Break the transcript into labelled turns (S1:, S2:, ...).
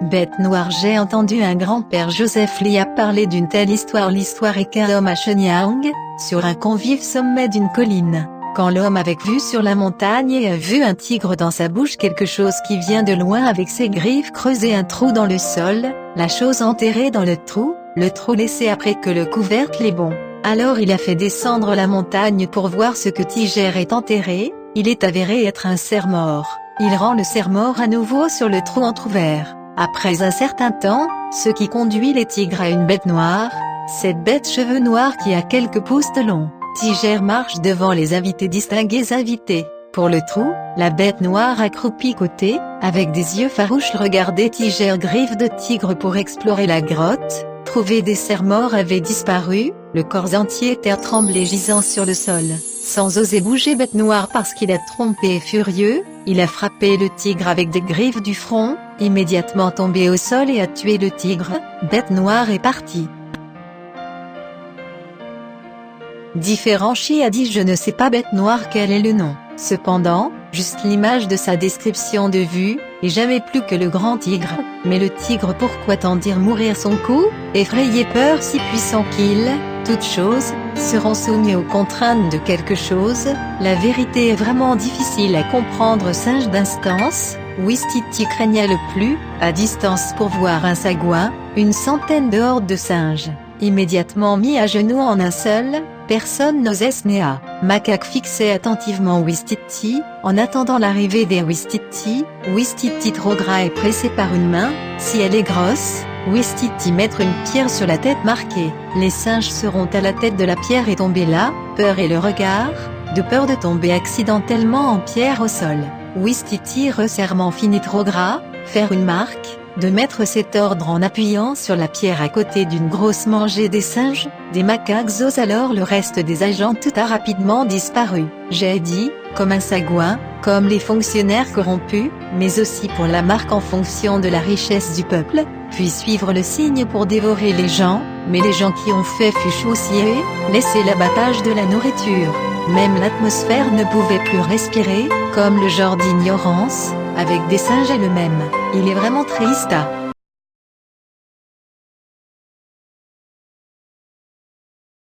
S1: Bête noire. J'ai entendu un grand-père Joseph Lia parler d'une telle histoire. L'histoire est qu'un homme à Shenyang, sur un convive sommet d'une colline, quand l'homme avait vu sur la montagne et a vu un tigre dans sa bouche, quelque chose qui vient de loin avec ses griffes creuser un trou dans le sol, la chose enterrée dans le trou laissé après que le couvercle est bon. Alors il a fait descendre la montagne pour voir ce que Tiger est enterré. Il est avéré être un cerf-mort. Il rend le cerf-mort à nouveau sur le trou entrouvert. Après un certain temps, ce qui conduit les tigres à une bête noire, cette bête cheveux noirs qui a quelques pouces de long. Tiger marche devant les invités. Distingués invités. Pour le trou, la bête noire accroupie côté, avec des yeux farouches regardait Tiger. Griffe de tigre pour explorer la grotte, trouver des cerfs-morts avait disparu, le corps entier terre tremblé gisant sur le sol, sans oser bouger. Bête noire parce qu'il a trompé et furieux, il a frappé le tigre avec des griffes du front, immédiatement tombé au sol et a tué le tigre. Bête noire est partie. Différencié a dit: je ne sais pas Bête noire quel est le nom. Cependant, juste l'image de sa description de vue, et jamais plus que le grand tigre. Mais le tigre, pourquoi tant dire mourir son coup, effrayer peur si puissant qu'il, toutes choses, seront soumis aux contraintes de quelque chose. La vérité est vraiment difficile à comprendre. Singe d'instance, Ouistiti craignait le plus, à distance pour voir un sagouin, une centaine de hordes de singes, immédiatement mis à genoux en un seul. Personne n'osait Snéa. Macaque fixait attentivement Ouistiti, en attendant l'arrivée des Ouistiti. Ouistiti trop gras et pressé par une main, si elle est grosse, Ouistiti mettre une pierre sur la tête marquée. Les singes seront à la tête de la pierre et tomber là, peur et le regard, de peur de tomber accidentellement en pierre au sol. Ouistiti resserrement fini trop gras, faire une marque, de mettre cet ordre en appuyant sur la pierre à côté d'une grosse mangée des singes. Des macaques osent alors. Le reste des agents tout a rapidement disparu. J'ai dit, comme un sagouin, comme les fonctionnaires corrompus, mais aussi pour la marque en fonction de la richesse du peuple, puis suivre le signe pour dévorer les gens, mais les gens qui ont fait fut chaussier, laisser l'abattage de la nourriture. Même l'atmosphère ne pouvait plus respirer, comme le genre d'ignorance, avec des singes est le même. Il est vraiment triste.